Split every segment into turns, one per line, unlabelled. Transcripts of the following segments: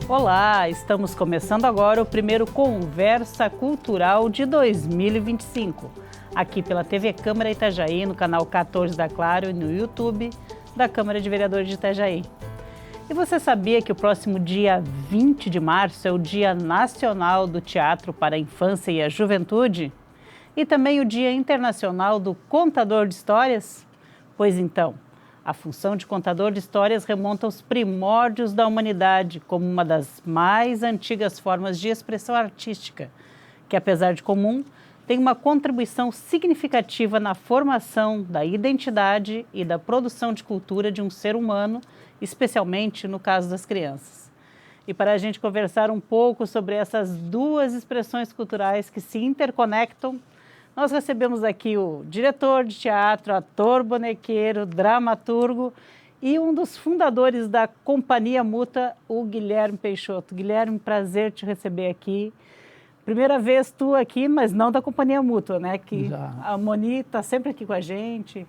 Olá, estamos começando agora o primeiro Conversa Cultural de 2025, aqui pela TV Câmara Itajaí, no canal 14 da Claro e no YouTube da Câmara de Vereadores de Itajaí. E você sabia que o próximo dia 20 de março é o Dia Nacional do Teatro para a Infância e a Juventude? E também o Dia Internacional do Contador de Histórias? Pois então, a função de contador de histórias remonta aos primórdios da humanidade como uma das mais antigas formas de expressão artística, que apesar de comum, tem uma contribuição significativa na formação da identidade e da produção de cultura de um ser humano, especialmente no caso das crianças. E para a gente conversar um pouco sobre essas duas expressões culturais que se interconectam, nós recebemos aqui o diretor de teatro, ator bonequeiro, dramaturgo e um dos fundadores da Companhia Mútua, o Guilherme Peixoto. Guilherme, prazer te receber aqui. Primeira vez tu aqui, mas não da Companhia Mútua, né? Que já. A Moni está sempre aqui com a gente.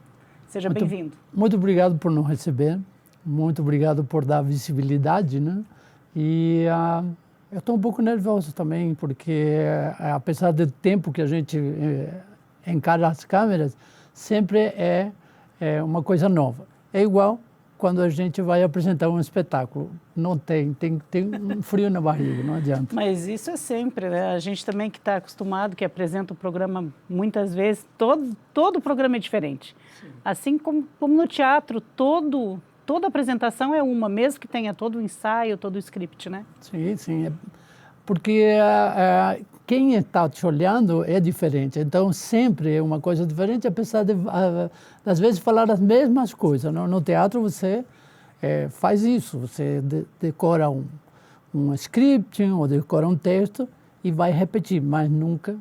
Seja bem-vindo.
Muito obrigado por nos receber. Muito obrigado por dar visibilidade, né? E eu estou um pouco nervoso também, porque apesar do tempo que a gente encara as câmeras, sempre é uma coisa nova. É igual quando a gente vai apresentar um espetáculo. Não tem um frio na barriga, não adianta.
Mas isso é sempre, né? A gente também que está acostumado, que apresenta o programa muitas vezes, todo programa é diferente. Sim. Assim como no teatro, toda apresentação é uma, mesmo que tenha todo o ensaio, todo o script, né?
Sim, sim. Porque quem está te olhando é diferente. Então, sempre é uma coisa diferente, apesar de, às vezes, falar as mesmas coisas. No teatro, você faz isso. Você decora um script ou decora um texto e vai repetir, mas nunca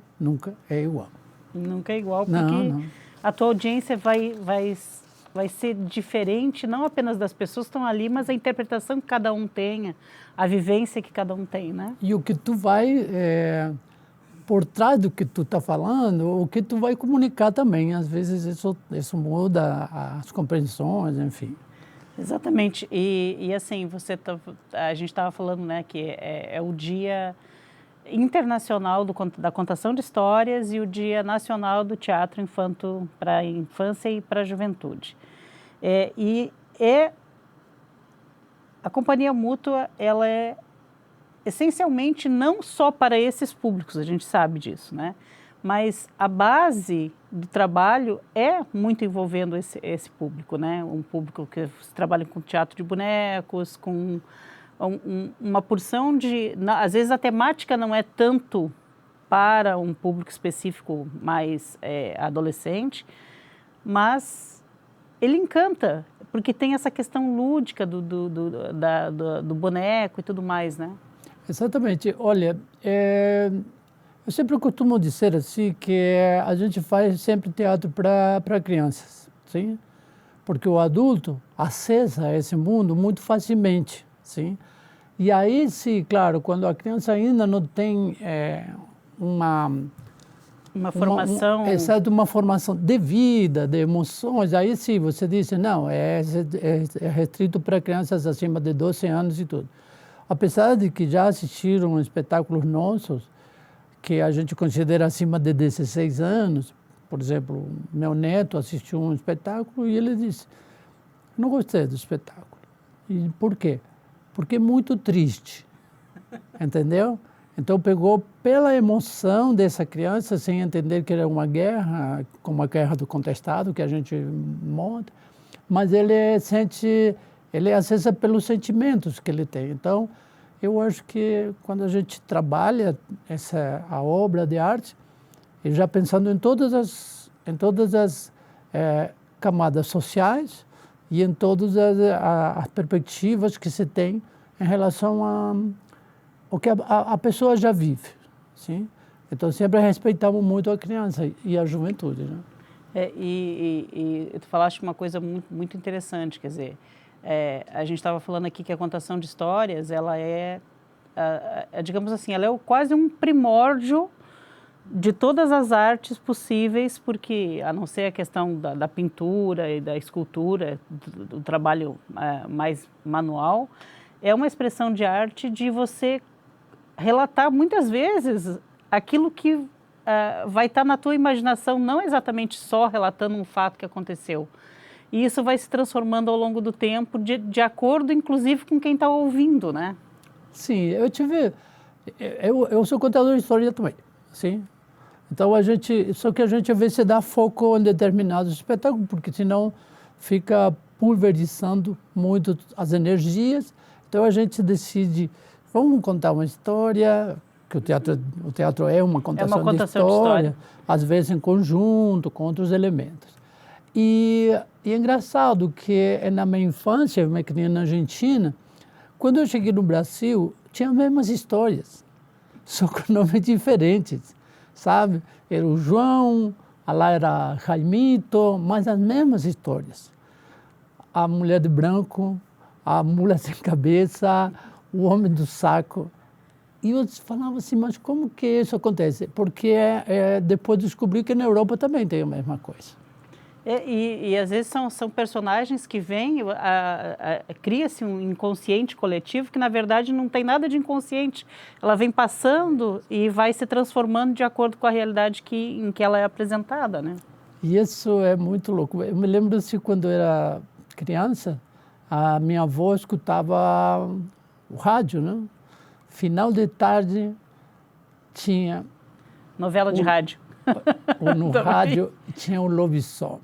é igual.
Nunca é igual, porque não. A tua audiência vai ser diferente, não apenas das pessoas que estão ali, mas a interpretação que cada um tenha, a vivência que cada um tem, né?
E o que tu vai, por trás do que tu está falando, o que tu vai comunicar também. Às vezes isso muda as compreensões, enfim.
Exatamente. E assim, a gente estava falando, né, que é o Dia Internacional da Contação de Histórias e o Dia Nacional do Teatro Infanto para a Infância e para a Juventude. A Companhia Mútua, ela é essencialmente não só para esses públicos, a gente sabe disso, né? Mas a base do trabalho é muito envolvendo esse público, né? Um público que trabalha com teatro de bonecos, com uma porção de... Às vezes a temática não é tanto para um público específico mais adolescente, mas ele encanta, porque tem essa questão lúdica do boneco e tudo mais, né?
Exatamente. Olha, eu sempre costumo dizer assim que a gente faz sempre teatro para crianças, sim? Porque o adulto acessa esse mundo muito facilmente, sim? E aí, sim, claro, quando a criança ainda não tem uma
formação...
Exato, uma formação de vida, de emoções, aí sim, você diz, não, é restrito para crianças acima de 12 anos e tudo. Apesar de que já assistiram espetáculos nossos, que a gente considera acima de 16 anos, por exemplo, meu neto assistiu um espetáculo e ele disse, não gostei do espetáculo. E por quê? Porque é muito triste, entendeu? Então pegou pela emoção dessa criança, sem entender que era uma guerra, como a guerra do contestado, que a gente monta, mas ele acessa pelos sentimentos que ele tem. Então, eu acho que quando a gente trabalha a obra de arte, e já pensando em todas as camadas sociais e em todas as perspectivas que se tem em relação ao que a pessoa já vive, sim? Então, sempre respeitamos muito a criança e a juventude, né?
E tu falaste uma coisa muito, muito interessante, quer dizer, a gente estava falando aqui que a contação de histórias, ela digamos assim, ela é quase um primórdio de todas as artes possíveis, porque, a não ser a questão da pintura e da escultura, do trabalho mais manual, é uma expressão de arte de você relatar muitas vezes aquilo que vai estar na tua imaginação, não exatamente só relatando um fato que aconteceu. E isso vai se transformando ao longo do tempo, de acordo, inclusive, com quem está ouvindo, né?
Sim, eu sou contador de história também, sim. Então só que a gente às vezes dá foco em determinados espetáculos, porque senão fica pulverizando muito as energias. Então a gente decide, vamos contar uma história, que o teatro é uma contação de história, às vezes em conjunto com outros elementos. E é engraçado que na minha infância, eu me criei na Argentina, quando eu cheguei no Brasil, tinha as mesmas histórias, só com nomes diferentes, sabe? Era o João, lá era Jaimito, mas as mesmas histórias. A mulher de branco, a mula sem cabeça, o homem do saco. E eu falava assim, mas como que isso acontece? Porque depois descobri que na Europa também tem a mesma coisa.
E às vezes são personagens que vêm, cria-se um inconsciente coletivo que na verdade não tem nada de inconsciente. Ela vem passando e vai se transformando de acordo com a realidade em que ela é apresentada, né?
E isso é muito louco. Eu me lembro assim, quando eu era criança, a minha avó escutava o rádio, né? Final de tarde tinha...
Novela de rádio.
Ou no rádio tinha o lobisomem.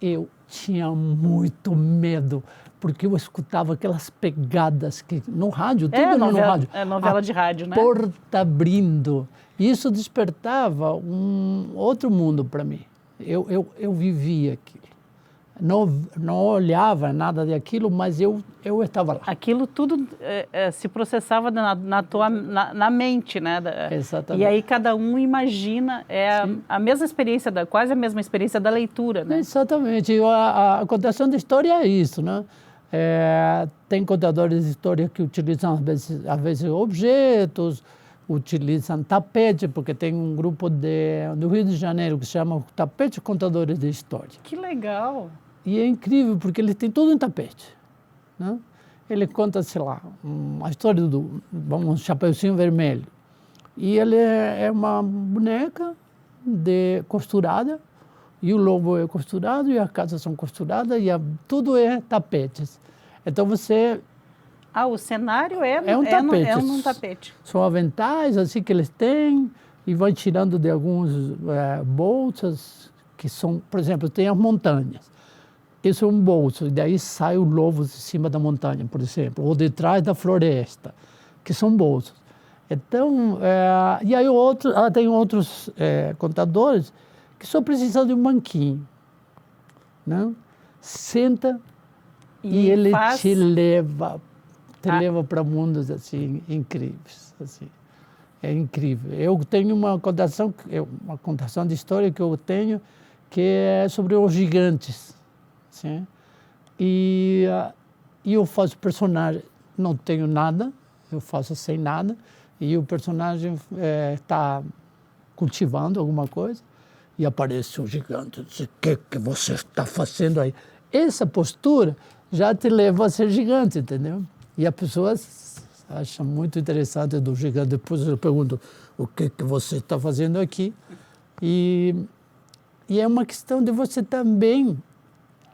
Eu tinha muito medo, porque eu escutava aquelas pegadas que no rádio, tudo no rádio.
É novela de rádio, né?
Porta abrindo. Isso despertava um outro mundo para mim. Eu vivia aquilo. Não olhava nada daquilo, mas eu estava lá.
Aquilo tudo se processava na mente, né?
Exatamente.
E aí cada um imagina, a mesma experiência, quase a mesma experiência da leitura, né?
Exatamente. E a contação de história é isso, né? Tem contadores de história que utilizam, às vezes objetos, utilizam tapete, porque tem um grupo do Rio de Janeiro que se chama Tapete Contadores de História.
Que legal!
E é incrível, porque ele tem tudo em tapete, né? Ele conta, sei lá, a história um Chapeuzinho Vermelho. E ele é uma boneca costurada, e o lobo é costurado, e as casas são costuradas, e tudo é tapetes. Então você...
o cenário é um tapete.
São aventais, assim, que eles têm, e vai tirando de alguns bolsas, que são, por exemplo, tem as montanhas. Isso é um bolso, e daí sai o lobo de cima da montanha, por exemplo, ou de trás da floresta, que são bolsos. Então, e aí tem outros contadores que só precisam de um banquinho, né? Senta e ele te leva para mundos assim incríveis, assim. É incrível. Eu tenho uma contação de história que eu tenho que é sobre os gigantes. Sim. E eu faço personagem, não tenho nada, eu faço sem nada, e o personagem está cultivando alguma coisa, e aparece um gigante, diz, o que você está fazendo aí? Essa postura já te leva a ser gigante, entendeu? E as pessoas acham muito interessante do gigante. Depois eu pergunto, o que você está fazendo aqui? E é uma questão de você também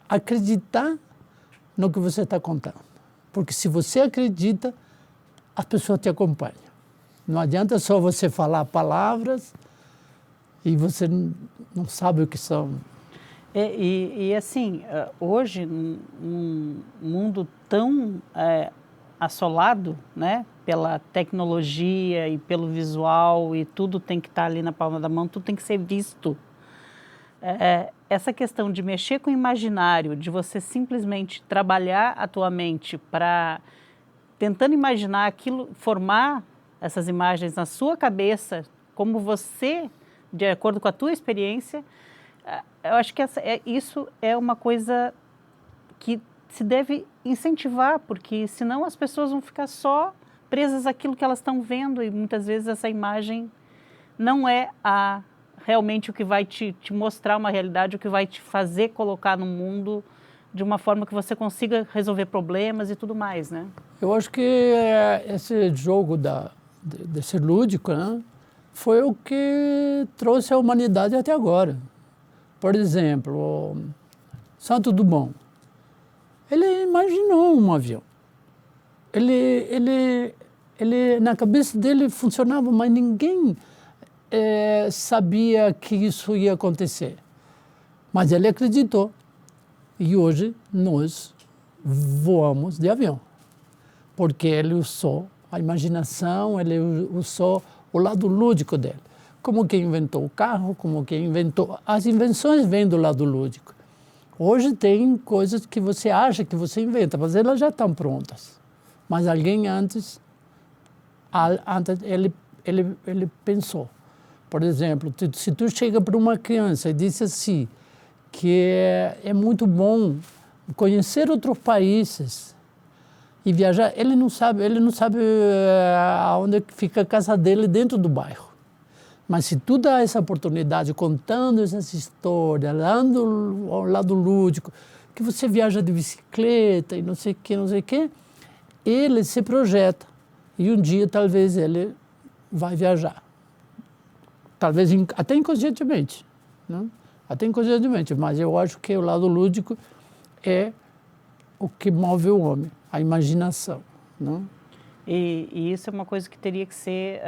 acreditar no que você está contando. Porque se você acredita, as pessoas te acompanham. Não adianta só você falar palavras e você não sabe o que são.
E assim, hoje, num mundo tão assolado, né, pela tecnologia e pelo visual, e tudo tem que estar ali na palma da mão, tudo tem que ser visto. Essa questão de mexer com o imaginário, de você simplesmente trabalhar a tua mente para tentando imaginar aquilo, formar essas imagens na sua cabeça, como você, de acordo com a tua experiência, eu acho que isso é uma coisa que se deve incentivar, porque senão as pessoas vão ficar só presas àquilo que elas estão vendo, e muitas vezes essa imagem não é realmente o que vai te mostrar uma realidade, o que vai te fazer colocar no mundo de uma forma que você consiga resolver problemas e tudo mais, né?
Eu acho que esse jogo de ser lúdico, né, foi o que trouxe a humanidade até agora. Por exemplo, o Santos Dumont, ele imaginou um avião. Ele, na cabeça dele funcionava, mas ninguém sabia que isso ia acontecer. Mas ele acreditou. E hoje nós voamos de avião. Porque ele usou a imaginação, ele usou o lado lúdico dele. Como que inventou o carro, como que inventou... As invenções vêm do lado lúdico. Hoje tem coisas que você acha que você inventa, mas elas já estão prontas. Mas alguém antes ele pensou. Por exemplo, se tu chega para uma criança e diz assim, que é muito bom conhecer outros países e viajar, ele não sabe aonde fica a casa dele dentro do bairro. Mas se tu dá essa oportunidade, contando essas histórias, dando ao lado lúdico, que você viaja de bicicleta e não sei o que, ele se projeta. E um dia, talvez, ele vai viajar. Talvez até inconscientemente, né? Até inconscientemente, mas eu acho que o lado lúdico é o que move o homem, a imaginação, né?
E isso é uma coisa que teria que ser,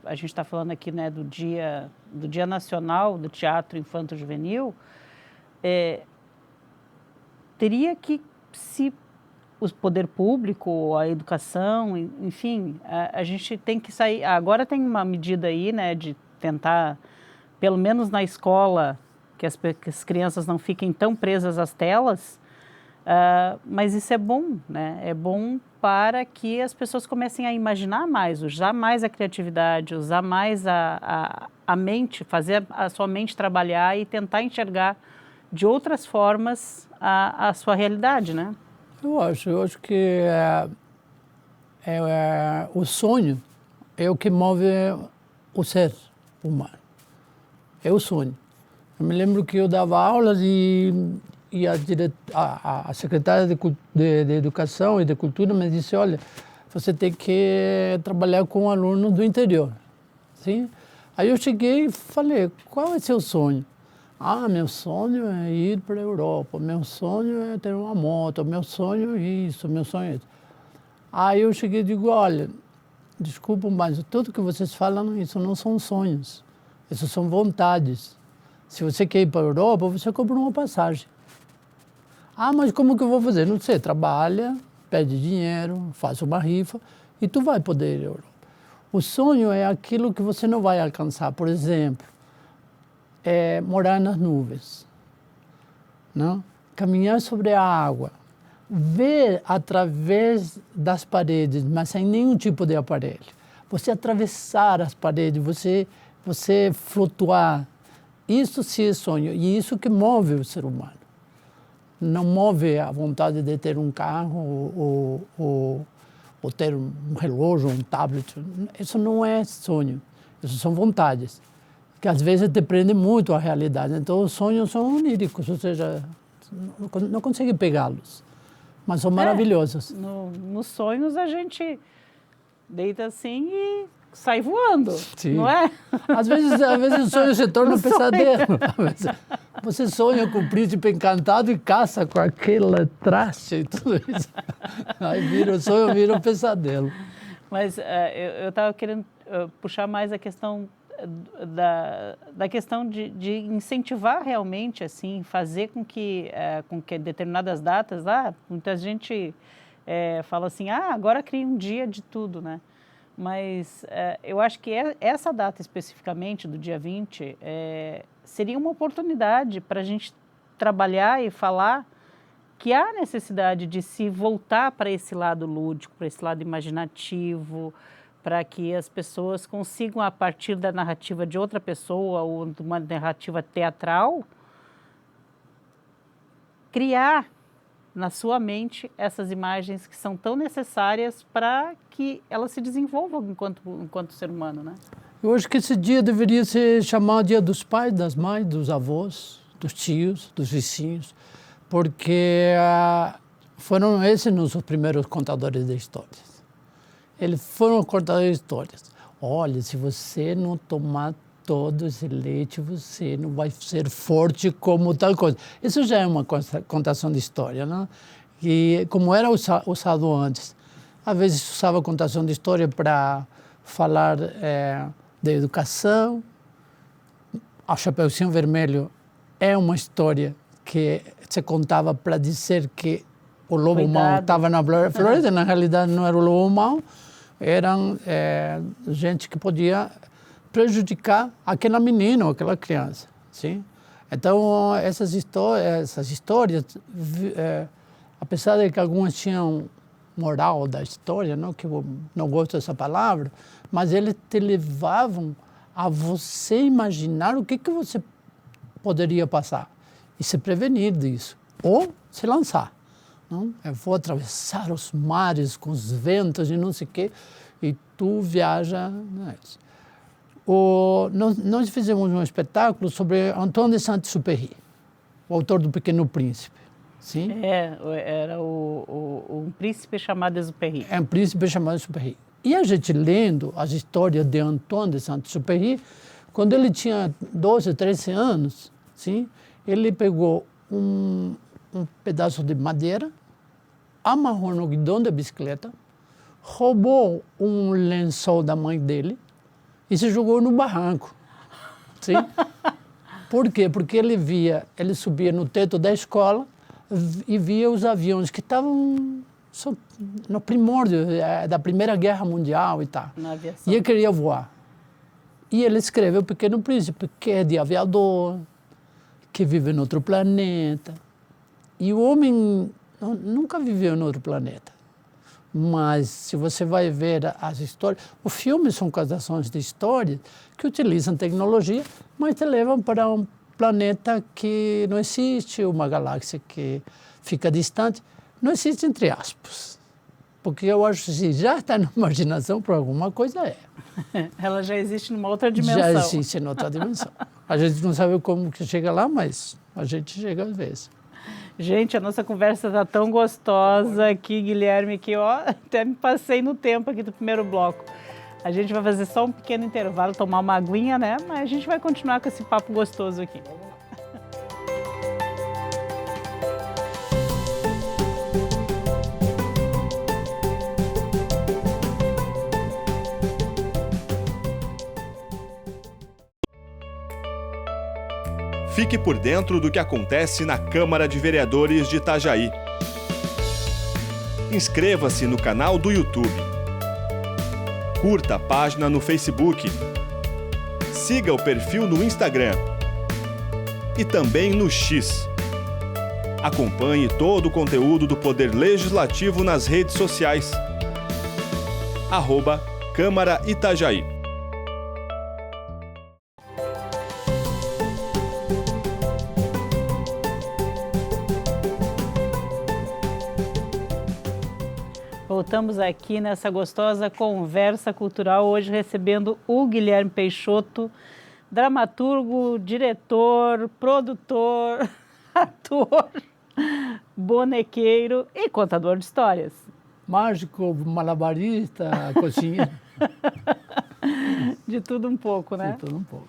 a gente está falando aqui, né, do Dia Nacional do Teatro Infanto-Juvenil, teria que, se o poder público, a educação, enfim, a gente tem que sair. Agora tem uma medida aí, né, de tentar, pelo menos na escola, que as crianças não fiquem tão presas às telas, mas isso é bom, né? É bom para que as pessoas comecem a imaginar mais, usar mais a criatividade, usar mais a mente, fazer a sua mente trabalhar e tentar enxergar de outras formas a sua realidade, né?
Eu acho que o sonho é o que move o ser humano. É o sonho. Eu me lembro que eu dava aulas e a secretária de Educação e de Cultura me disse, olha, você tem que trabalhar com alunos do interior. Sim? Aí eu cheguei e falei, qual é o seu sonho? Meu sonho é ir para a Europa, meu sonho é ter uma moto, meu sonho é isso, meu sonho é isso. Aí eu cheguei e digo, olha, desculpa, mas tudo que vocês falam, isso não são sonhos, isso são vontades. Se você quer ir para a Europa, você compra uma passagem. Mas como que eu vou fazer? Não sei, trabalha, pede dinheiro, faz uma rifa e tu vai poder ir à Europa. O sonho é aquilo que você não vai alcançar. Por exemplo, morar nas nuvens, não? Caminhar sobre a água, ver através das paredes, mas sem nenhum tipo de aparelho. Você atravessar as paredes, você flutuar. Isso sim é sonho, e isso que move o ser humano. Não move a vontade de ter um carro ou ter um relógio, um tablet. Isso não é sonho, isso são vontades, que às vezes te prendem muito à realidade. Então os sonhos são oníricos, ou seja, não consegue pegá-los, mas são maravilhosos.
Nos sonhos a gente deita assim e sai voando, sim, não é?
Às vezes o sonho se torna um pesadelo. Você sonha com o príncipe encantado e caça com aquela traste e tudo isso. Aí o sonho vira um pesadelo.
Mas eu estava querendo puxar mais a questão da questão de incentivar realmente, assim, fazer com que determinadas datas, muita gente fala assim, agora cria um dia de tudo, né? Mas eu acho que essa data especificamente, do dia 20, seria uma oportunidade para a gente trabalhar e falar que há necessidade de se voltar para esse lado lúdico, para esse lado imaginativo, para que as pessoas consigam, a partir da narrativa de outra pessoa ou de uma narrativa teatral, criar na sua mente essas imagens que são tão necessárias para que elas se desenvolvam enquanto ser humano, né?
Eu acho que esse dia deveria se chamar Dia dos Pais, das Mães, dos avós, dos tios, dos vizinhos, porque foram esses nossos primeiros contadores de histórias. Eles foram contadores de histórias. Olha, se você não tomar todo esse leite, você não vai ser forte como tal coisa. Isso já é uma contação de história, né? E como era usado antes. Às vezes usava contação de história para falar de educação. A Chapeuzinho Vermelho é uma história que se contava para dizer que o lobo mau estava na floresta. Na realidade, não era o lobo mau, eram gente que podia prejudicar aquela menina ou aquela criança. Sim? Então, essas histórias, apesar de que algumas tinham moral da história, não, que eu não gosto dessa palavra, mas eles te levavam a você imaginar o que você poderia passar e se prevenir disso, ou se lançar. Não? Eu vou atravessar os mares com os ventos e não sei o quê, e tu viaja. Nós fizemos um espetáculo sobre Antoine de Saint-Exupéry, o autor do Pequeno Príncipe. Sim?
Era um príncipe chamado Exupéry.
É um príncipe chamado Exupéry. E a gente lendo as histórias de Antoine de Saint-Exupéry, quando ele tinha 12, 13 anos, sim, ele pegou um pedaço de madeira, amarrou no guidão da bicicleta, roubou um lençol da mãe dele e se jogou no barranco. Sim? Por quê? Porque ele subia no teto da escola e via os aviões que estavam no primórdio da Primeira Guerra Mundial e tal.
Na aviação.
E ele queria voar. E ele escreveu O Pequeno Príncipe, que é de aviador, que vive em outro planeta. E o homem nunca viveu em outro planeta. Mas, se você vai ver as histórias... Os filmes são contações de histórias que utilizam tecnologia, mas te levam para um planeta que não existe, uma galáxia que fica distante. Não existe entre aspas. Porque eu acho que se já está na imaginação, por alguma coisa é.
Ela já existe numa outra dimensão.
Já existe em outra dimensão. A gente não sabe como que chega lá, mas a gente chega às vezes.
Gente, a nossa conversa está tão gostosa aqui, Guilherme, que ó, até me passei no tempo aqui do primeiro bloco. A gente vai fazer só um pequeno intervalo, tomar uma aguinha, né? Mas a gente vai continuar com esse papo gostoso aqui.
Fique por dentro do que acontece na Câmara de Vereadores de Itajaí. Inscreva-se no canal do YouTube. Curta a página no Facebook. Siga o perfil no Instagram. E também no X. Acompanhe todo o conteúdo do Poder Legislativo nas redes sociais. @Câmara Itajaí.
Voltamos aqui nessa gostosa conversa cultural, hoje recebendo o Guilherme Peixoto, dramaturgo, diretor, produtor, ator, bonequeiro e contador de histórias.
Mágico, malabarista, cozinheiro.
De tudo um pouco, né?
De tudo um pouco.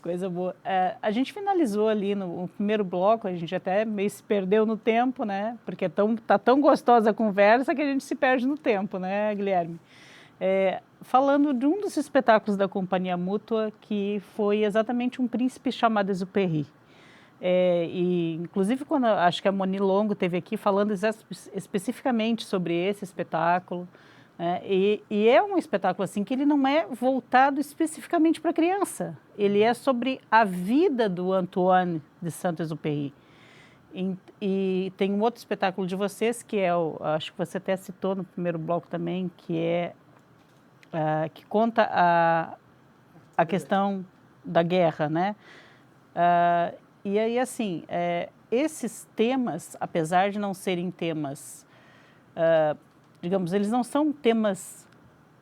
Coisa boa. A gente finalizou ali no primeiro bloco, a gente até meio se perdeu no tempo, né? Porque tá tão gostosa a conversa que a gente se perde no tempo, né, Guilherme? Falando de um dos espetáculos da Companhia Mútua, que foi exatamente um príncipe chamado Exupéry. E, inclusive, quando acho que a Moni Longo esteve aqui falando especificamente sobre esse espetáculo, e é um espetáculo assim que ele não é voltado especificamente para criança. Ele é sobre a vida do Antoine de Saint-Exupéry. E tem um outro espetáculo de vocês que acho que você até citou no primeiro bloco também, que que conta a questão da guerra, né? E aí assim, esses temas, apesar de não serem temas digamos, eles não são temas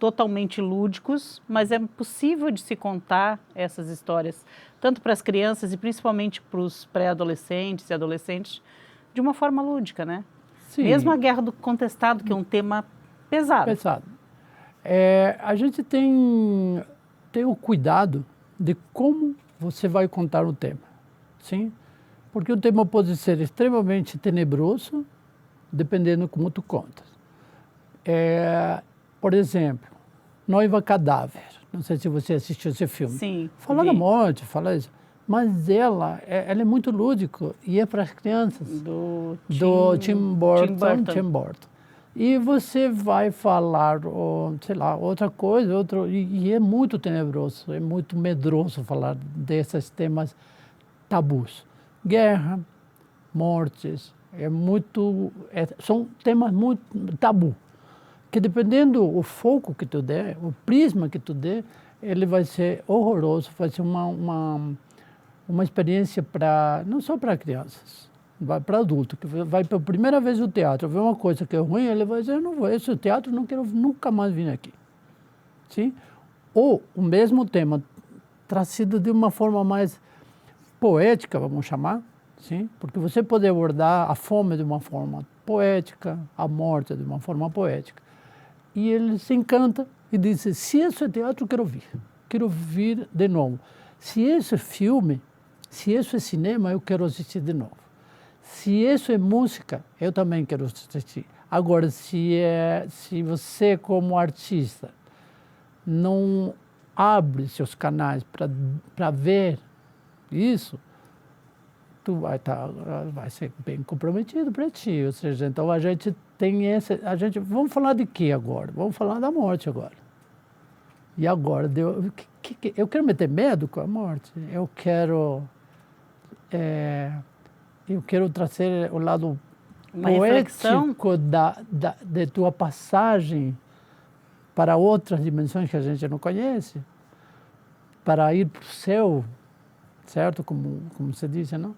totalmente lúdicos, mas é possível de se contar essas histórias, tanto para as crianças e principalmente para os pré-adolescentes e adolescentes, de uma forma lúdica, né?
Sim.
Mesmo a Guerra do Contestado, que é um tema pesado.
Pesado. A gente tem o cuidado de como você vai contar o tema, sim? Porque o tema pode ser extremamente tenebroso, dependendo como tu contas. Por exemplo, Noiva Cadáver. Não sei se você assistiu esse filme.
Sim.
Fala da morte, fala isso. Mas ela é muito lúdico e é para as crianças.
Do
Tim Burton. E você vai falar, sei lá, outra coisa, e é muito tenebroso, é muito medroso falar desses temas tabus. Guerra, mortes, são temas muito tabu, que dependendo do foco que tu der, o prisma que tu der, ele vai ser horroroso, vai ser uma experiência não só para crianças, vai para adulto, que vai pela primeira vez no teatro, vê uma coisa que é ruim, ele vai dizer, não vou, esse teatro não quero nunca mais vir aqui. Sim? Ou o mesmo tema trazido de uma forma mais poética, vamos chamar, sim? Porque você pode abordar a fome de uma forma poética, a morte de uma forma poética. E ele se encanta e diz, se esse é teatro, quero vir de novo. Se esse é filme, se isso é cinema, eu quero assistir de novo. Se isso é música, eu também quero assistir. Agora, se você como artista não abre seus canais para ver isso, tu vai ser bem comprometido para ti. Ou seja, então a gente tem vamos falar de quê agora? Vamos falar da morte agora. E agora, eu quero meter medo com a morte. Eu quero trazer o lado poético de tua passagem para outras dimensões que a gente não conhece, para ir para o céu, certo? Como você disse, não?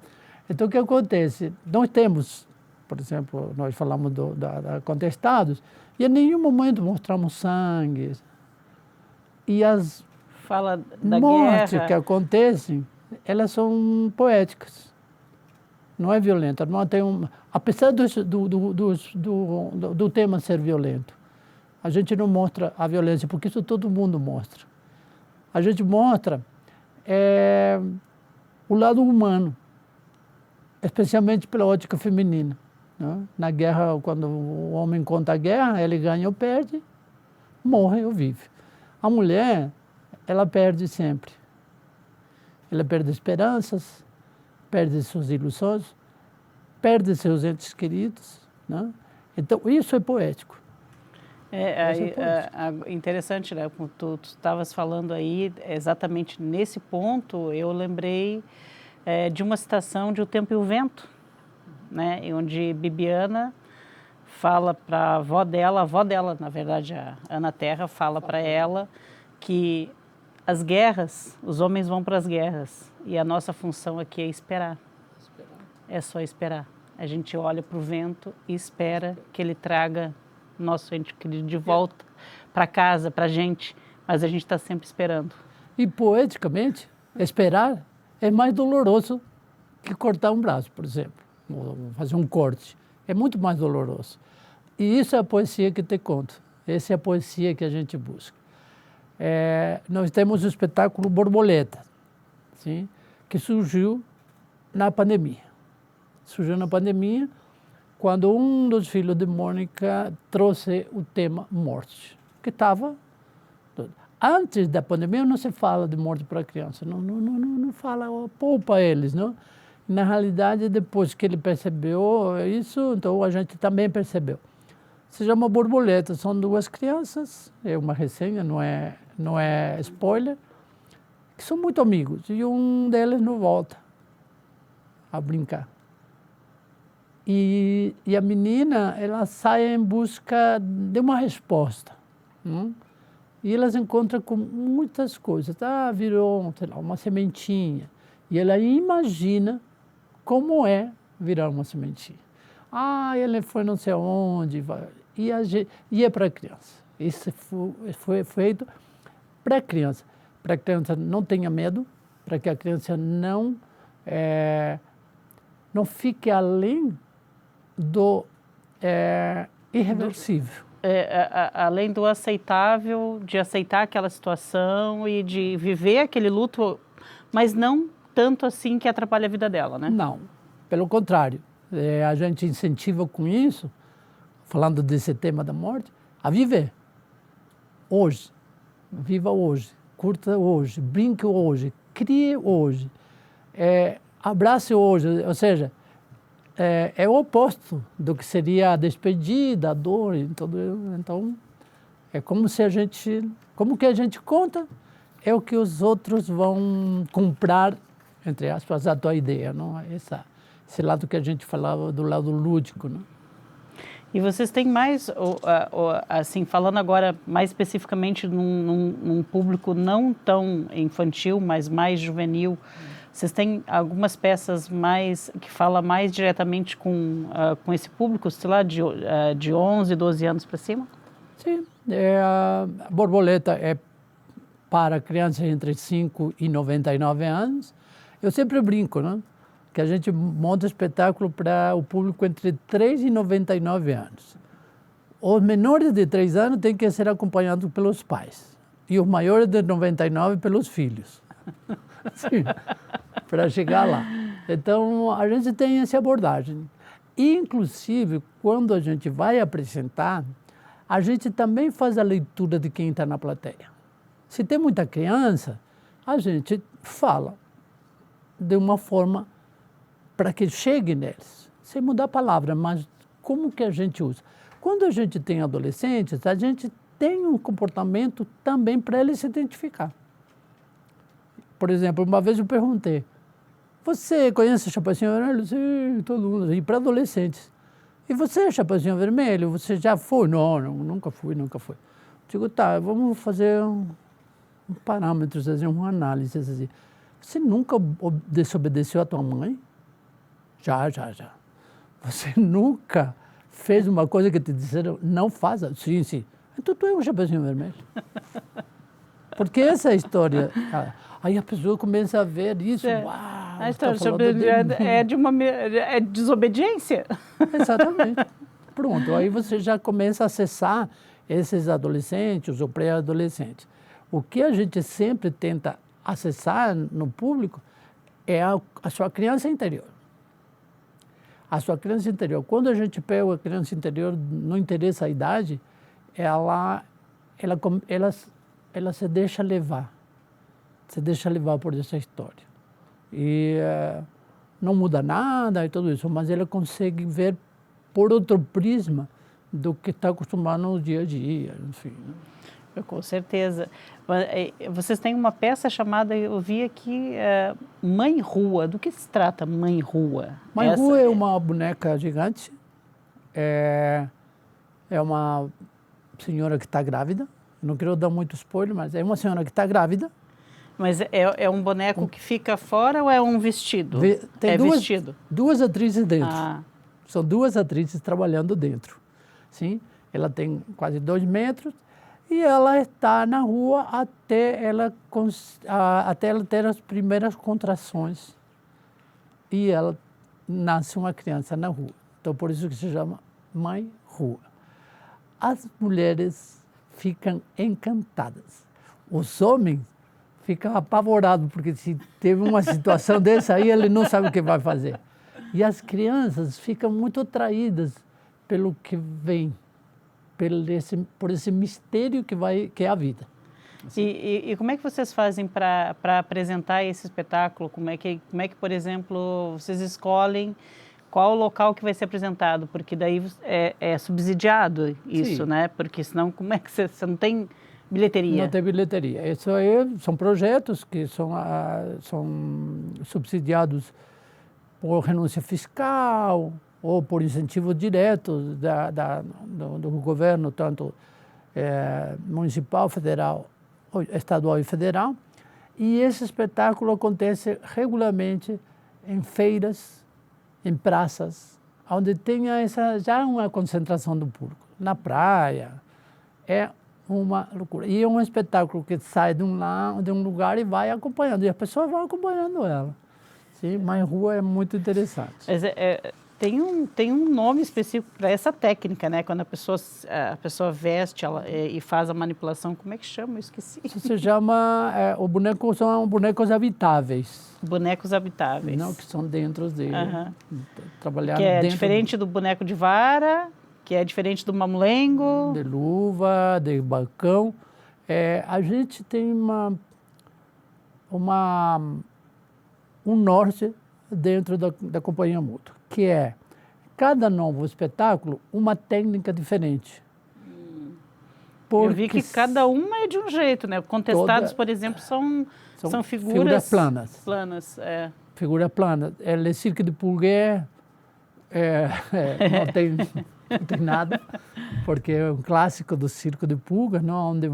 Então, o que acontece? Nós temos, por exemplo, nós falamos da Contestados, e em nenhum momento mostramos sangue. E as
Fala da
mortes
guerra.
que acontecem, elas são poéticas. Não é violenta. Não tem apesar do tema ser violento, a gente não mostra a violência, porque isso todo mundo mostra. A gente mostra o lado humano, especialmente pela ótica feminina, né? Na guerra, quando o homem conta a guerra, ele ganha ou perde, morre ou vive. A mulher, ela perde sempre. Ela perde esperanças, perde suas ilusões, perde seus entes queridos, né? Então, isso é poético.
Interessante, né? Como tu estavas falando aí, exatamente nesse ponto, eu lembrei de uma citação de O Tempo e o Vento, né? Onde Bibiana fala para a avó dela, na verdade, a Ana Terra, fala para ela que as guerras, os homens vão para as guerras e a nossa função aqui é esperar. É só esperar. A gente olha para o vento e espera que ele traga nosso ente querido de volta para casa, para a gente, mas a gente está sempre esperando.
E poeticamente, esperar é mais doloroso que cortar um braço, por exemplo, ou fazer um corte. É muito mais doloroso. E isso é a poesia que te conto. Essa é a poesia que a gente busca. Nós temos o espetáculo Borboleta, sim? Que surgiu na pandemia. Surgiu na pandemia quando um dos filhos de Mônica trouxe o tema morte, que estava... Antes da pandemia não se fala de morte para criança, não fala, poupa eles, não? Na realidade, depois que ele percebeu isso, então a gente também percebeu. Se chama Borboleta, são duas crianças, é uma resenha, não é spoiler, que são muito amigos e um deles não volta a brincar. E a menina, ela sai em busca de uma resposta. Não? E elas encontram com muitas coisas. Virou, sei lá, uma sementinha. E ela imagina como é virar uma sementinha. Ele foi não sei onde. E é para a criança. Isso foi feito para a criança. Para que a criança não tenha medo, para que a criança não fique além irreversível.
Além do aceitável, de aceitar aquela situação e de viver aquele luto, mas não tanto assim que atrapalha a vida dela, né?
Não, pelo contrário. A gente incentiva com isso, falando desse tema da morte, a viver. Hoje. Viva hoje. Curta hoje. Brinque hoje. Crie hoje. Abrace hoje. Ou seja, é o oposto do que seria a despedida, a dor. Então, é como se como que a gente conta, é o que os outros vão comprar, entre aspas, a tua ideia, não? Esse lado que a gente falava do lado lúdico, não?
E vocês têm mais, assim, falando agora mais especificamente num público não tão infantil, mas mais juvenil, vocês têm algumas peças que falam mais diretamente com esse público, sei lá, de 11, 12 anos para cima?
Sim, a Borboleta é para crianças entre 5 e 99 anos. Eu sempre brinco, né? Que a gente monta espetáculo para o público entre 3 e 99 anos. Os menores de 3 anos têm que ser acompanhados pelos pais. E os maiores de 99 pelos filhos. Para chegar lá. Então, a gente tem essa abordagem. Inclusive, quando a gente vai apresentar, a gente também faz a leitura de quem está na plateia. Se tem muita criança, a gente fala de uma forma para que chegue neles, sem mudar a palavra, mas como que a gente usa. Quando a gente tem adolescentes, a gente tem um comportamento também para eles se identificar. Por exemplo, uma vez eu perguntei, você conhece Chapeuzinho Vermelho? Sim, todo mundo. E para adolescentes. E você, Chapeuzinho Vermelho, você já foi? Não, nunca fui. Digo, tá, vamos fazer um parâmetros, fazer uma análise. Assim. Você nunca desobedeceu a tua mãe? Já. Você nunca fez uma coisa que te disseram, não faça? Sim. Então tu é um Chapeuzinho Vermelho. Porque essa é a história. Aí a pessoa começa a ver isso. Uau,
a história é desobediência.
Exatamente. Pronto, aí você já começa a acessar esses adolescentes ou pré-adolescentes. O que a gente sempre tenta acessar no público é a sua criança interior. A sua criança interior. Quando a gente pega a criança interior, não interessa a idade, ela se deixa levar. Se deixa levar por essa história. E não muda nada e tudo isso, mas ela consegue ver por outro prisma do que está acostumado no dia a dia, enfim.
Com certeza. Vocês têm uma peça chamada, eu vi aqui, Mãe Rua. Do que se trata Mãe Rua?
Mãe Rua é uma boneca gigante. É uma senhora que está grávida. Não quero dar muito spoiler, mas é uma senhora que está grávida.
Mas é um boneco que fica fora ou é um vestido?
Tem
vestido?
Duas atrizes dentro. São duas atrizes trabalhando dentro. Sim? Ela tem quase 2 metros e ela está na rua até ela ter as primeiras contrações. E ela nasce uma criança na rua. Então, por isso que se chama Mãe Rua. As mulheres ficam encantadas. Os homens ficam apavorados, porque se teve uma situação dessa aí, ele não sabe o que vai fazer. E as crianças ficam muito atraídas pelo que vem, por esse mistério que é a vida.
E como é que vocês fazem para apresentar esse espetáculo? Como é que, por exemplo, vocês escolhem qual o local que vai ser apresentado? Porque daí é subsidiado isso, né? Porque senão, como é que você não tem bilheteria?
Não tem bilheteria. Isso aí são projetos que são subsidiados por renúncia fiscal ou por incentivo direto do governo, tanto municipal, federal, estadual e federal. E esse espetáculo acontece regularmente em feiras, em praças, onde tenha já uma concentração do público. Na praia, é uma loucura. E é um espetáculo que sai de um lugar e vai acompanhando, e as pessoas vão acompanhando ela. Sim, Mãe Rua é muito interessante.
Mas tem um nome específico para essa técnica, né? Quando a pessoa veste e faz a manipulação, como é que chama? Eu esqueci.
Isso se chama, são bonecos habitáveis.
Bonecos habitáveis.
Não, que são dentro dele. Trabalhar
que é
dentro
diferente do boneco de vara, que é diferente do mamulengo.
de luva, de balcão. A gente tem um norte dentro da companhia mútua, que é cada novo espetáculo uma técnica diferente.
Eu vi que cada uma é de um jeito, né? Contestados, por exemplo, são figuras
planas. Figura plana. Le Cirque de Pouget não tem nada, porque é um clássico do circo de pulgas, não, onde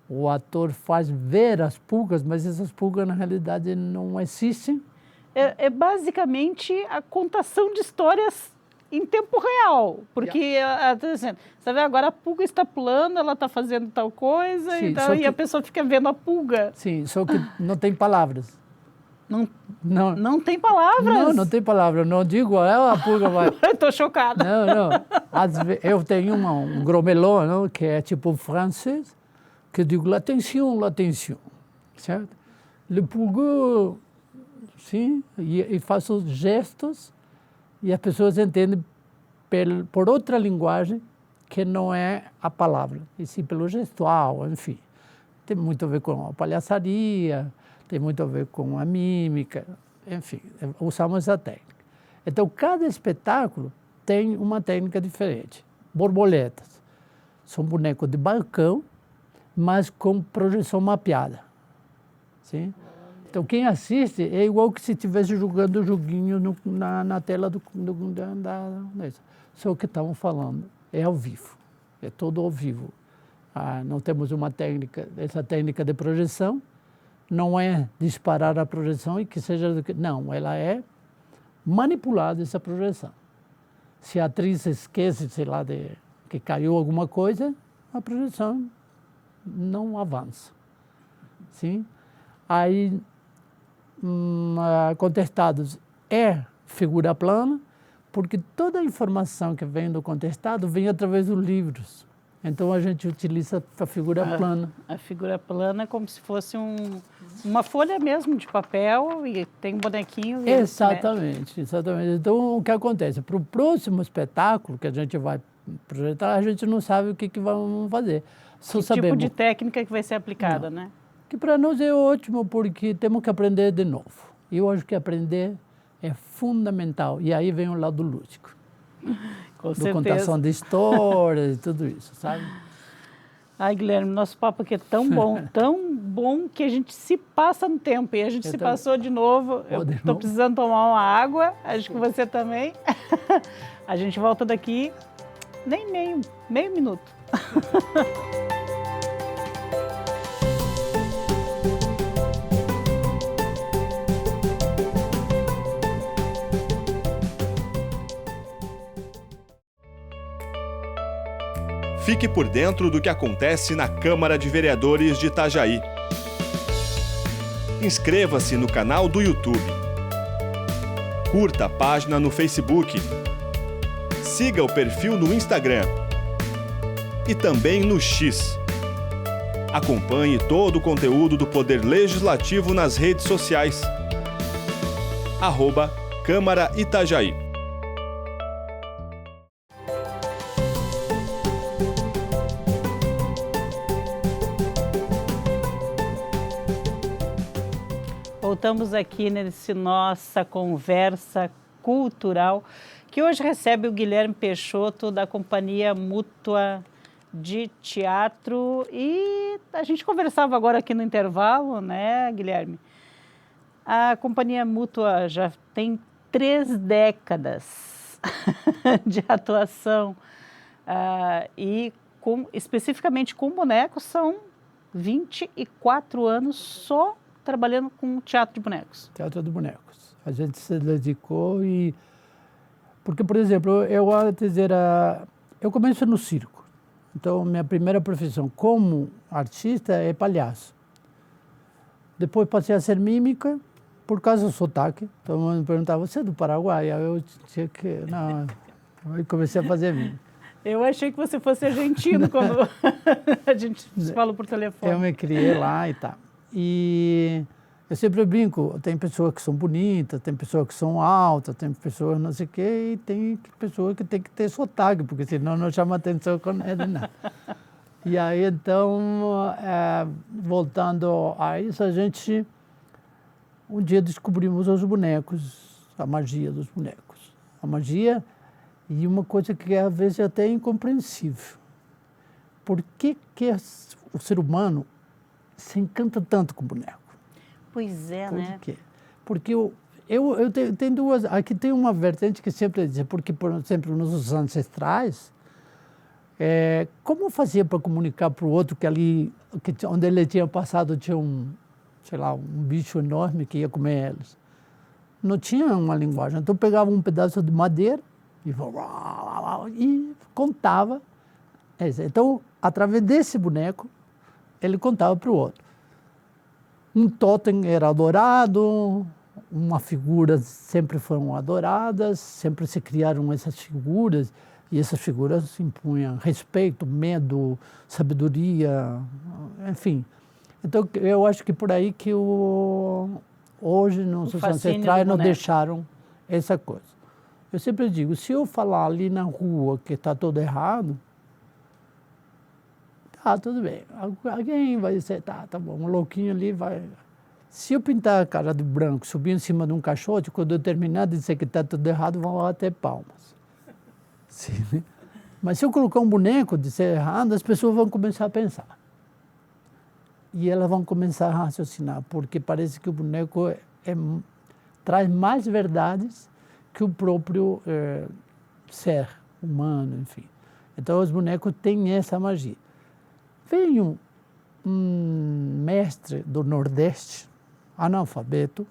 o ator faz ver as pulgas, mas essas pulgas na realidade não existem.
É basicamente a contação de histórias em tempo real, porque você vê agora a pulga está pulando, ela está fazendo tal coisa,
Sim,
e a pessoa fica vendo a pulga.
Sim, só que não tem palavras.
Não tem palavras?
Não tem palavras. Não digo, a pulga vai...
Estou chocada.
Não. Eu tenho um gromelon, não, que é tipo francês, que eu digo, l'attention, certo? Le pulgou, sim, e faço gestos, e as pessoas entendem por outra linguagem que não é a palavra, e sim pelo gestual, enfim. Tem muito a ver com a palhaçaria, tem muito a ver com a mímica, enfim, usamos essa técnica. Então, cada espetáculo tem uma técnica diferente. Borboletas são bonecos de balcão, mas com projeção mapeada. Sim? Então, quem assiste é igual que se estivesse jogando joguinho na tela só que estamos falando é ao vivo, é todo ao vivo. Não temos uma técnica, essa técnica de projeção, não é disparar a projeção e que seja... Não, ela é manipulada, essa projeção. Se a atriz esquece, sei lá, que caiu alguma coisa, a projeção não avança. Sim? Aí, contestados é figura plana, porque toda a informação que vem do contestado vem através dos livros. Então, a gente utiliza a figura plana.
A figura plana é como se fosse uma folha mesmo de papel e tem um bonequinho.
Exatamente. Então, o que acontece? Para o próximo espetáculo que a gente vai projetar, a gente não sabe o que vamos fazer.
Que tipo de técnica que vai ser aplicada, né?
Que para nós é ótimo, porque temos que aprender de novo. E eu acho que aprender é fundamental. E aí vem o lado lúdico.
Com certeza.
Contação de histórias e tudo isso, sabe?
Ai, Guilherme, nosso papo aqui é tão bom que a gente se passa no tempo. E a gente passou de novo. Eu estou precisando tomar uma água, acho que você também. A gente volta daqui nem meio minuto.
Fique por dentro do que acontece na Câmara de Vereadores de Itajaí. Inscreva-se no canal do YouTube. Curta a página no Facebook. Siga o perfil no Instagram. E também no X. Acompanhe todo o conteúdo do Poder Legislativo nas redes sociais. @Câmara Itajaí.
Voltamos aqui nessa nossa conversa cultural, que hoje recebe o Guilherme Peixoto, da Companhia Mútua de Teatro. E a gente conversava agora aqui no intervalo, né, Guilherme? A Companhia Mútua já tem 3 décadas de atuação e especificamente com bonecos são 24 anos só trabalhando com teatro de bonecos.
Teatro de bonecos. A gente se dedicou e... Porque, por exemplo, eu vou dizer, eu começo no circo. Então, minha primeira profissão como artista é palhaço. Depois passei a ser mímica, por causa do sotaque. Todo mundo me perguntava, você é do Paraguai? Aí eu tinha que... Não, aí comecei a fazer mim.
Eu achei que você fosse argentino quando a gente se falou por telefone.
Eu me criei lá e tal. E eu sempre brinco, tem pessoas que são bonitas, tem pessoas que são altas, tem pessoas não sei o quê, e tem pessoas que tem que ter sotaque, porque senão não chama atenção com ele, não. E aí, então, voltando a isso, a gente, um dia descobrimos os bonecos, a magia dos bonecos. A magia e uma coisa que às vezes é até incompreensível. Por que o ser humano se encanta tanto com boneco?
Pois é, né?
Por quê? Porque eu tenho duas... Aqui tem uma vertente que sempre diz, porque, por exemplo, nos ancestrais, como fazia para comunicar para o outro que ali, onde ele tinha passado, tinha sei lá, um bicho enorme que ia comer eles? Não tinha uma linguagem. Então pegava um pedaço de madeira e contava. Então, através desse boneco, ele contava para o outro. Um totem era adorado, uma figura sempre foram adoradas, sempre se criaram essas figuras, e essas figuras impunham respeito, medo, sabedoria, enfim. Então, eu acho que por aí que hoje, nos ancestrais, não deixaram essa coisa. Eu sempre digo, se eu falar ali na rua que está tudo errado, tá, tudo bem. Alguém vai dizer, tá bom, um louquinho ali vai... Se eu pintar a cara de branco, subir em cima de um caixote, quando eu terminar de dizer que está tudo errado, vão bater palmas. Sim, né? Mas se eu colocar um boneco de ser errado, as pessoas vão começar a pensar. E elas vão começar a raciocinar, porque parece que o boneco traz mais verdades que o próprio ser humano, enfim. Então, os bonecos têm essa magia. Veio um mestre do Nordeste, analfabeto,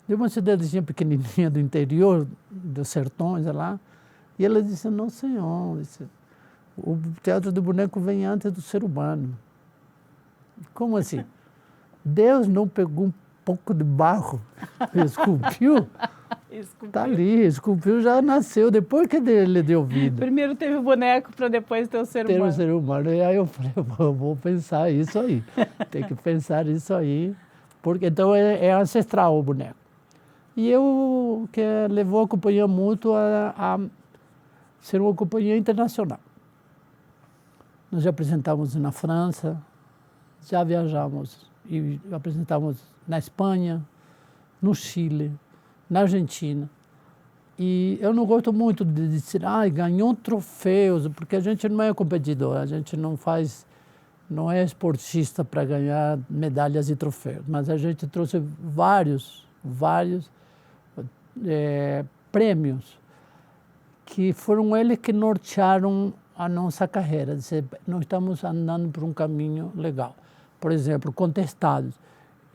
de uma cidadezinha pequenininha do interior, dos sertões lá, e ele disse, não, senhor, o teatro do boneco vem antes do ser humano. Como assim? Deus não pegou um pouco de barro e esculpiu? Está ali, esculpiu, já nasceu, depois que ele deu vida.
Primeiro teve o boneco para depois ter o ser humano.
Ter o ser humano. E aí eu falei, vou pensar isso aí. Tem que pensar isso aí. Porque, então é ancestral o boneco. E eu que levou a companhia mútua a ser uma companhia internacional. Nós já apresentamos na França, já viajamos e apresentamos na Espanha, no Chile, na Argentina. E eu não gosto muito de dizer, ganhou troféus, porque a gente não é competidor, a gente não é esportista para ganhar medalhas e troféus, mas a gente trouxe vários prêmios que foram eles que nortearam a nossa carreira. Nós estamos andando por um caminho legal. Por exemplo, Contestados,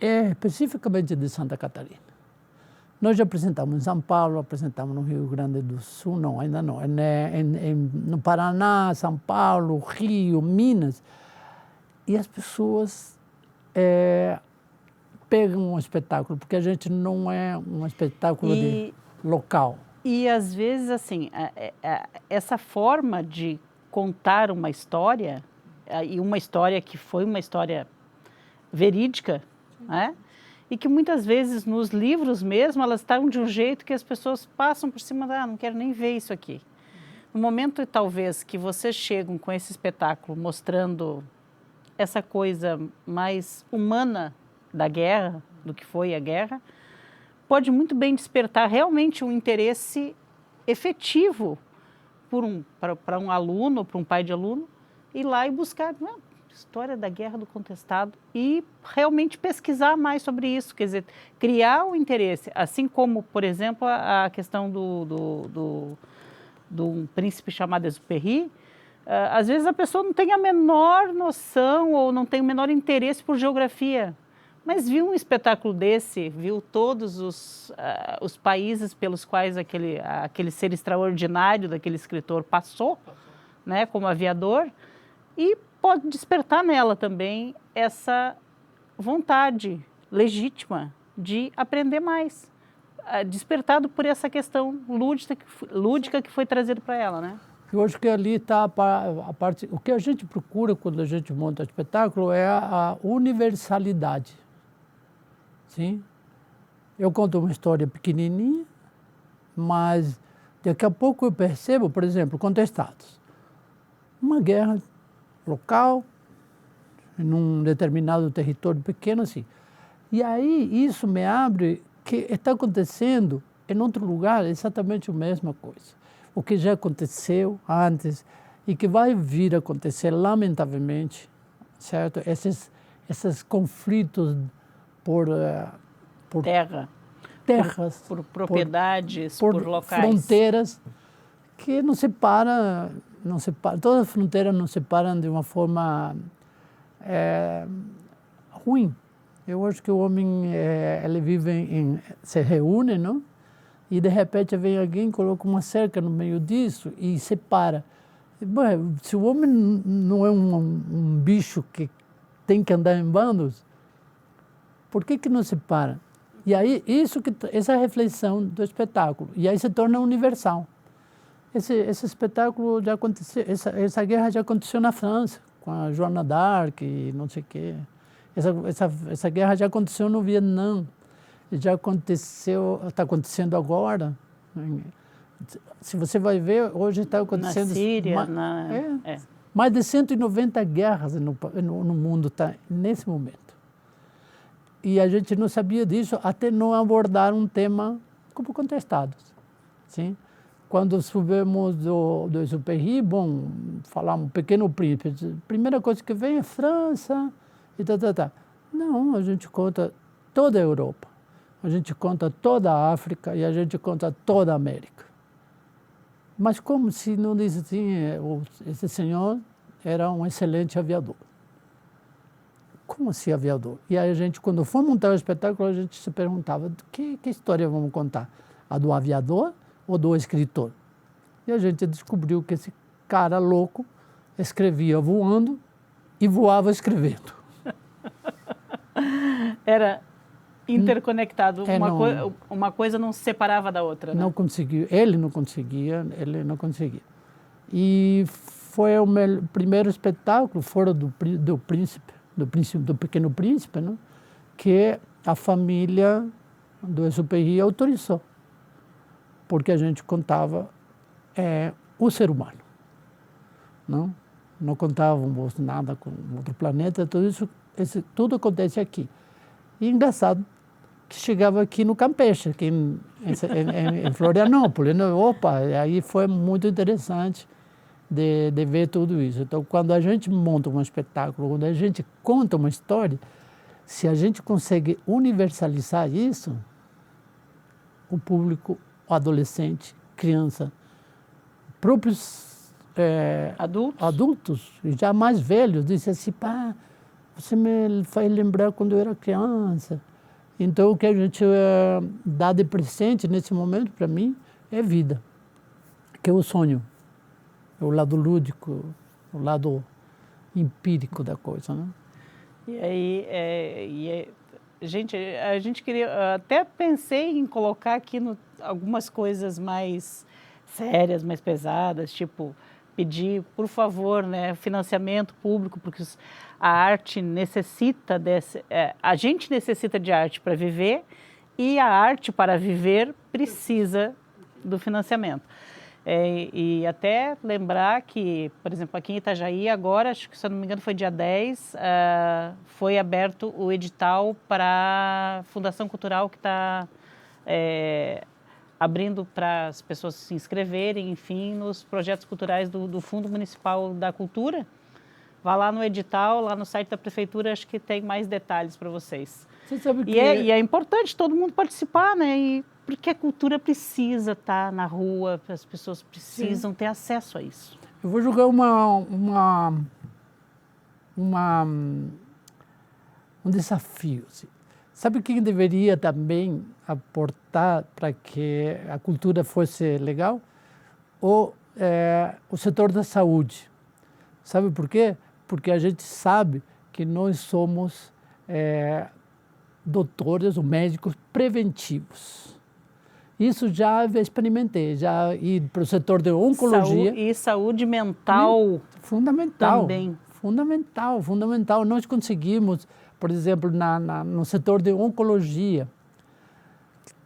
especificamente de Santa Catarina. Nós já apresentamos em São Paulo, apresentamos no Rio Grande do Sul, não, ainda não. No Paraná, São Paulo, Rio, Minas. E as pessoas pegam um espetáculo, porque a gente não é um espetáculo local.
E, às vezes, assim, essa forma de contar uma história, e uma história que foi uma história verídica, né? E que muitas vezes nos livros mesmo, elas estão de um jeito que as pessoas passam por cima não quero nem ver isso aqui. No momento, talvez, que vocês chegam com esse espetáculo mostrando essa coisa mais humana da guerra, do que foi a guerra, pode muito bem despertar realmente um interesse efetivo para um aluno, para um pai de aluno, ir lá e buscar história da Guerra do Contestado e realmente pesquisar mais sobre isso, quer dizer, criar o interesse, assim como, por exemplo, a questão do príncipe chamado Exupéry. Às vezes a pessoa não tem a menor noção ou não tem o menor interesse por geografia, mas viu um espetáculo desse, viu todos os países pelos quais aquele ser extraordinário daquele escritor passou, né, como aviador, e pode despertar nela também essa vontade legítima de aprender mais, despertado por essa questão lúdica que foi trazida para ela, né?
Eu acho que ali está a parte... O que a gente procura quando a gente monta espetáculo é a universalidade. Sim? Eu conto uma história pequenininha, mas daqui a pouco eu percebo, por exemplo, Contestados. Uma guerra local, em um determinado território pequeno, assim. E aí isso me abre que está acontecendo em outro lugar exatamente a mesma coisa. O que já aconteceu antes e que vai vir a acontecer, lamentavelmente, certo? Esses conflitos por terras,
por propriedades,
por
locais.
Fronteiras que não separam, todas as fronteiras nos separam de uma forma ruim. Eu acho que o homem, ele vive se reúne, não? E de repente vem alguém, coloca uma cerca no meio disso e separa. Bom, se o homem não é um bicho que tem que andar em bandos, por que não separa? E aí, essa é a reflexão do espetáculo. E aí se torna universal. Esse espetáculo já aconteceu, essa guerra já aconteceu na França, com a Joana d'Arc e não sei o quê. Essa guerra já aconteceu no Vietnã. Já aconteceu, está acontecendo agora. Se você vai ver, hoje está acontecendo...
Na Síria,
mais de 190 guerras no mundo está nesse momento. E a gente não sabia disso até não abordar um tema como Contestados. Sim? Quando subimos do Exupéry, bom, falamos Pequeno Príncipe. A primeira coisa que vem é França e tá. Não, a gente conta toda a Europa. A gente conta toda a África e a gente conta toda a América. Mas como se não diz assim, esse senhor era um excelente aviador. Como assim aviador? E aí a gente, quando for montar o espetáculo, a gente se perguntava, que história vamos contar? A do aviador ou do escritor? E a gente descobriu que esse cara louco escrevia voando e voava escrevendo.
Era interconectado, uma coisa não se separava da outra, né?
Não conseguiu, ele não conseguia. E foi o meu primeiro espetáculo fora do Pequeno Príncipe, né? Que a família do Exupéry autorizou, porque a gente contava o ser humano, não contávamos nada com outro planeta, tudo isso, tudo acontece aqui. E engraçado que chegava aqui no Campeche, aqui em Florianópolis, né? Opa, aí foi muito interessante de ver tudo isso. Então, quando a gente monta um espetáculo, quando a gente conta uma história, se a gente consegue universalizar isso, o público, o adolescente, criança, próprios adultos, já mais velhos, dizem assim, pá, você me faz lembrar quando eu era criança. Então, o que a gente dá de presente nesse momento, para mim, é vida, que é o sonho, é o lado lúdico, o lado empírico da coisa, né?
E aí, gente, a gente queria, até pensei em colocar aqui algumas coisas mais sérias, mais pesadas, tipo pedir, por favor, né, financiamento público, porque a arte necessita a gente necessita de arte para viver e a arte para viver precisa do financiamento. E até lembrar que, por exemplo, aqui em Itajaí agora, acho que se eu não me engano foi dia 10, foi aberto o edital para a Fundação Cultural que está abrindo para as pessoas se inscreverem, enfim, nos projetos culturais do Fundo Municipal da Cultura. Vá lá no edital, lá no site da Prefeitura, acho que tem mais detalhes para vocês.
Você sabe que...
E é importante todo mundo participar, né? Porque a cultura precisa estar na rua, as pessoas precisam ter acesso a isso.
Eu vou jogar um desafio. Assim. Sabe quem deveria também aportar para que a cultura fosse legal? O setor da saúde. Sabe por quê? Porque a gente sabe que nós somos doutores ou médicos preventivos. Isso já experimentei, já ir para o setor de oncologia.
E saúde mental
fundamental.
Também.
Fundamental. Nós conseguimos, por exemplo, no setor de oncologia.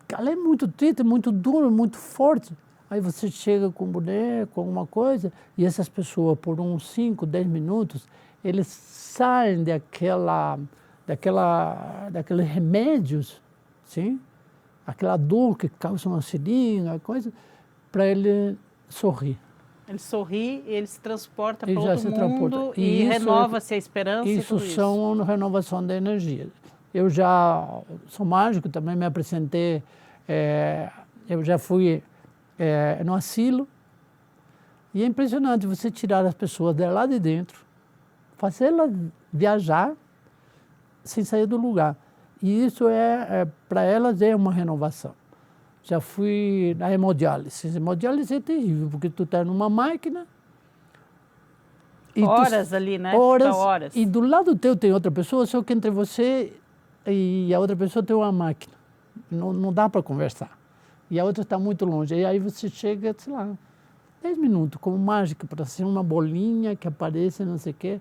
Ela é muito triste, muito dura, muito forte. Aí você chega com um boneco, alguma coisa, e essas pessoas, por uns 5, 10 minutos, eles saem daqueles remédios, sim? Aquela dor que causa uma seringa, coisa, para ele sorrir.
Ele sorri, ele se transporta
Ele
para outro mundo e renova-se a esperança e tudo isso.
Isso são renovação da energia. Eu já sou mágico, também me apresentei, eu já fui no asilo, e é impressionante você tirar as pessoas de lá de dentro, fazê-las viajar sem sair do lugar. E isso para elas é uma renovação. Já fui na hemodiálise. Hemodiálise é terrível, porque tu está numa máquina...
Horas ali, né?
Horas. E do lado teu tem outra pessoa, só que entre você e a outra pessoa tem uma máquina. Não dá para conversar. E a outra está muito longe. E aí você chega, sei lá, 10 minutos, como mágica, para ser uma bolinha que aparece, não sei o quê.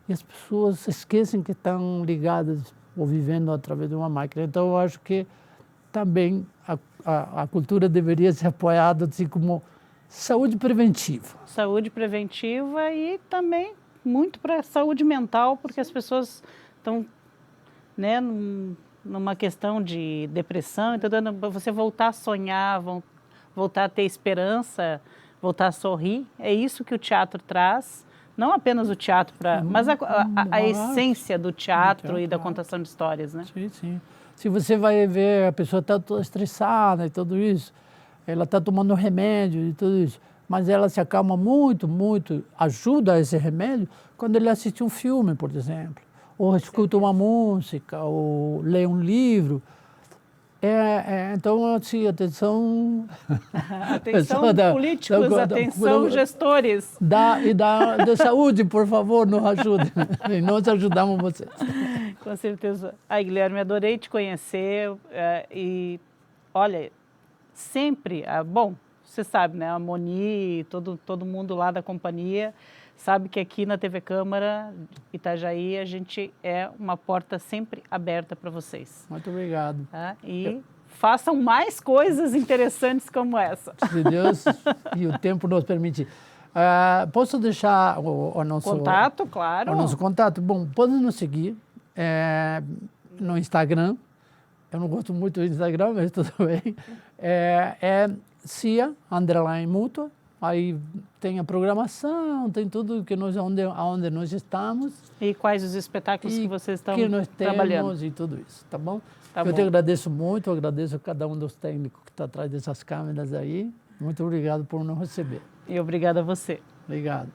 E as pessoas esquecem que estão ligadas ou vivendo através de uma máquina. Então, eu acho que também a cultura deveria ser apoiada assim como saúde preventiva.
Saúde preventiva e também muito para a saúde mental, porque as pessoas estão, né, numa questão de depressão, então você voltar a sonhar, voltar a ter esperança, voltar a sorrir. É isso que o teatro traz. Não apenas o teatro, mas a essência do teatro e da contação de histórias, né?
Sim, sim. Se você vai ver, a pessoa está toda estressada e tudo isso, ela está tomando remédio e tudo isso, mas ela se acalma muito, muito, ajuda esse remédio quando ele assiste um filme, por exemplo, ou escuta uma música, ou lê um livro. Então, assim, atenção...
Atenção políticos, atenção gestores.
Da saúde, por favor, nos ajudem. E nós ajudamos vocês.
Com certeza. Guilherme, adorei te conhecer. E, olha, sempre... bom, você sabe, né? A Moni, todo mundo lá da companhia, sabe que aqui na TV Câmara Itajaí a gente é uma porta sempre aberta para vocês.
Muito obrigado.
Tá? E façam mais coisas interessantes como essa.
Se Deus e o tempo nos permitir. Posso deixar o nosso...
Contato, claro.
O nosso contato? Bom, podem nos seguir no Instagram. Eu não gosto muito do Instagram, mas tudo bem. CIA, _mútua. Aí tem a programação, tem tudo que onde nós estamos.
E quais os espetáculos que vocês estão
que nós
trabalhando.
Temos e tudo isso, tá bom?
Tá
eu
bom.
te agradeço muito, eu agradeço a cada um dos técnicos que está atrás dessas câmeras aí. Muito obrigado por nos receber.
E obrigada a você.
Obrigado.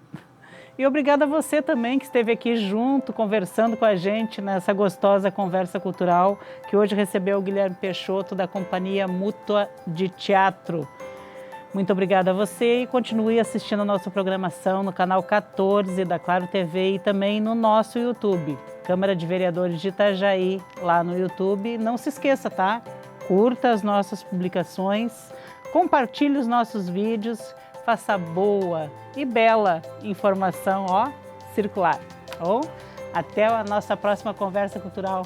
E obrigada a você também que esteve aqui junto, conversando com a gente nessa gostosa conversa cultural, que hoje recebeu o Guilherme Peixoto, da Companhia Mútua de Teatro. Muito obrigada a você e continue assistindo a nossa programação no canal 14 da Claro TV e também no nosso YouTube, Câmara de Vereadores de Itajaí, lá no YouTube. Não se esqueça, tá? Curta as nossas publicações, compartilhe os nossos vídeos, faça boa e bela informação, circular. Até a nossa próxima conversa cultural.